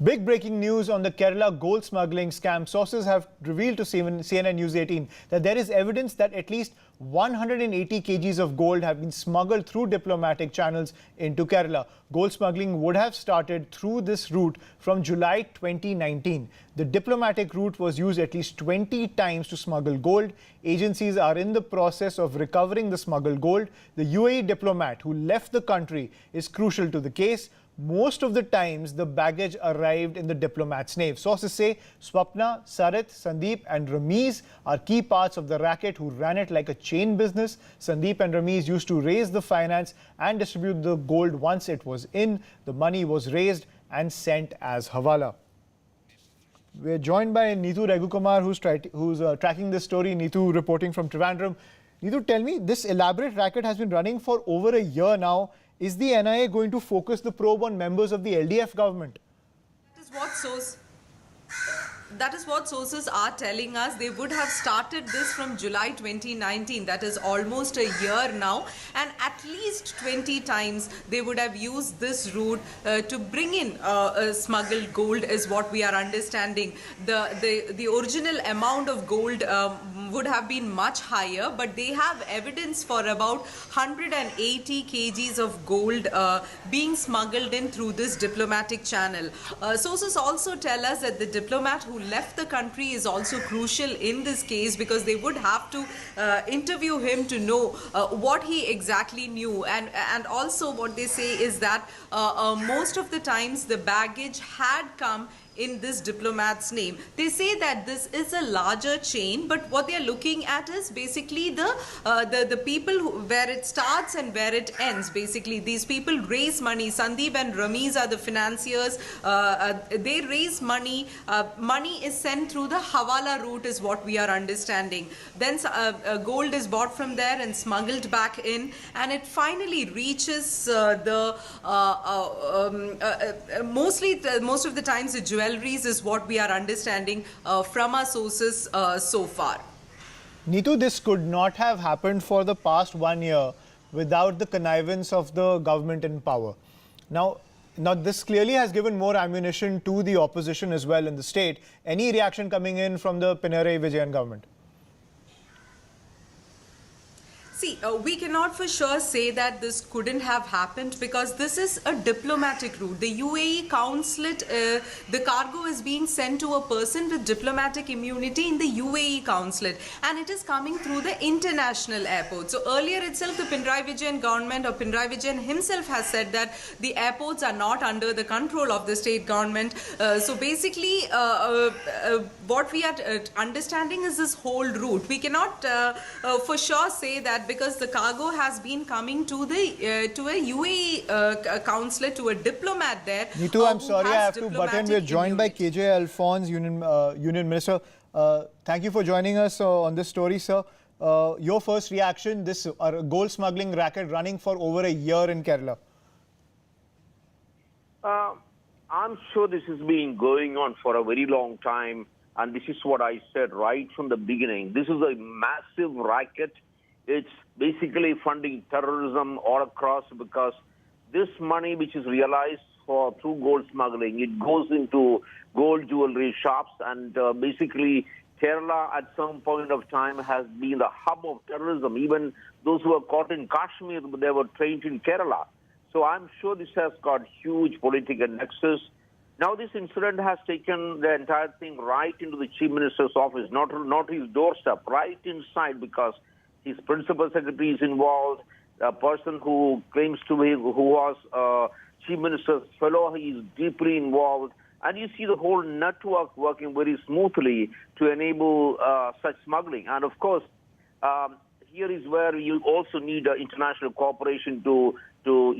Big breaking news on the Kerala gold smuggling scam. Sources have revealed to CNN News18 that there is evidence that at least 180 kgs of gold have been smuggled through diplomatic channels into Kerala. Gold smuggling would have started through this route from July 2019. The diplomatic route was used at least 20 times to smuggle gold. Agencies are in the process of recovering the smuggled gold. The UAE diplomat who left the country is crucial to the case. Most of the times, the baggage arrived in the diplomat's name. Sources say Swapna, Sarit, Sandeep and Ramiz are key parts of the racket who ran it like a chain business. Sandeep and Ramiz used to raise the finance and distribute the gold once it was in. The money was raised and sent as hawala. We're joined by Neetu Raghukumar, who's tracking this story. Neetu reporting from Trivandrum. Neetu, tell me, this elaborate racket has been running for over a year now. Is the NIA going to focus the probe on members of the LDF government? That is what sources are telling us. They would have started this from July 2019. That is almost a year now. And at least 20 times they would have used this route to bring in smuggled gold is what we are understanding. The original amount of gold would have been much higher, but they have evidence for about 180 kgs of gold being smuggled in through this diplomatic channel. Sources also tell us that the diplomat who left the country is also crucial in this case because they would have to interview him to know what he exactly knew. And also what they say is that most of the times the baggage had come in this diplomat's name. They say that this is a larger chain, but what they are looking at is basically the people where it starts and where it ends. Basically, these people raise money. Sandeep and Ramiz are the financiers. They raise money. Money is sent through the hawala route is what we are understanding. Then gold is bought from there and smuggled back in, and it finally reaches most of the times the jewelries is what we are understanding from our sources so far. Neetu, this could not have happened for the past 1 year without the connivance of the government in power. Now this clearly has given more ammunition to the opposition as well in the state. Any reaction coming in from the Pinarayi Vijayan government? See, we cannot for sure say that this couldn't have happened because this is a diplomatic route. The UAE consulate, the cargo is being sent to a person with diplomatic immunity in the UAE consulate, and it is coming through the international airport. So earlier itself, the Pinarayi Vijayan government or Pinarayi Vijayan himself has said that the airports are not under the control of the state government. So basically, what we are understanding is this whole route. We cannot for sure say that because the cargo has been coming to a UAE consulate, to a diplomat there. Neetu, I'm sorry, I have to butt in. We're joined by KJ Alphonse, Union Minister. Thank you for joining us on this story, sir. Your first reaction, this gold smuggling racket running for over a year in Kerala. I'm sure this has been going on for a very long time, and this is what I said right from the beginning. This is a massive racket. It's basically funding terrorism all across because this money which is realized through gold smuggling, it goes into gold jewelry shops, and basically Kerala at some point of time has been the hub of terrorism. Even those who were caught in Kashmir, they were trained in Kerala. So I'm sure this has got huge political nexus. Now this incident has taken the entire thing right into the Chief Minister's office, not his doorstep, right inside, because his principal secretary is involved. A person who claims to be, who was Chief Minister's fellow, he is deeply involved. And you see the whole network working very smoothly to enable such smuggling. And of course, here is where you also need international cooperation to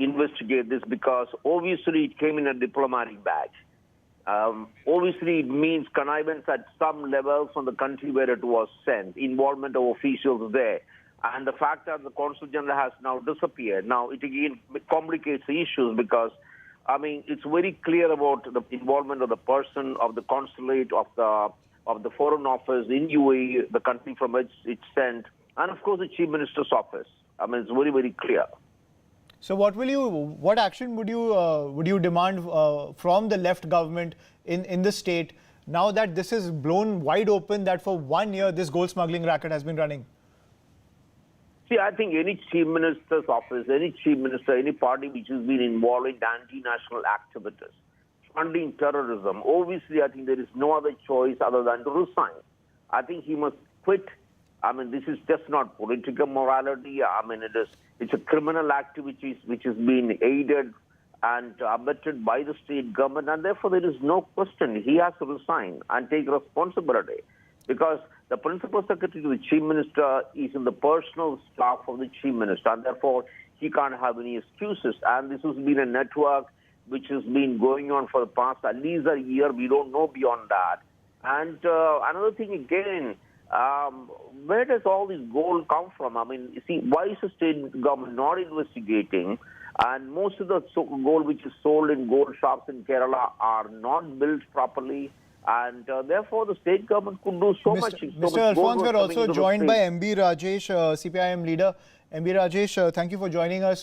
investigate this, because obviously it came in a diplomatic bag. Obviously, it means connivance at some level from the country where it was sent, involvement of officials there. And the fact that the Consul General has now disappeared, now it again complicates the issues because, I mean, it's very clear about the involvement of the person, of the consulate, of the Foreign Office in UAE, the country from which it's sent, and of course the Chief Minister's office. I mean, it's very, very clear. So what action would you demand from the left government in the state now that this is blown wide open, that for 1 year this gold smuggling racket has been running? See, I think any chief minister's office, any chief minister, any party which has been involved in anti-national activities, funding terrorism, obviously I think there is no other choice other than to resign. I think he must quit. I mean, this is just not political morality. I mean, it's a criminal activity which is being aided and abetted by the state government, and therefore there is no question. He has to resign and take responsibility, because the principal secretary to the chief minister is in the personal staff of the chief minister, and therefore he can't have any excuses. And this has been a network which has been going on for the past at least a year. We don't know beyond that. And another thing again, where does all this gold come from? I mean, you see, why is the state government not investigating? And most of the gold which is sold in gold shops in Kerala are not built properly. And therefore, the state government could do so much. Mr. Alphonse, we're also joined by MB Rajesh, CPIM leader. MB Rajesh, thank you for joining us.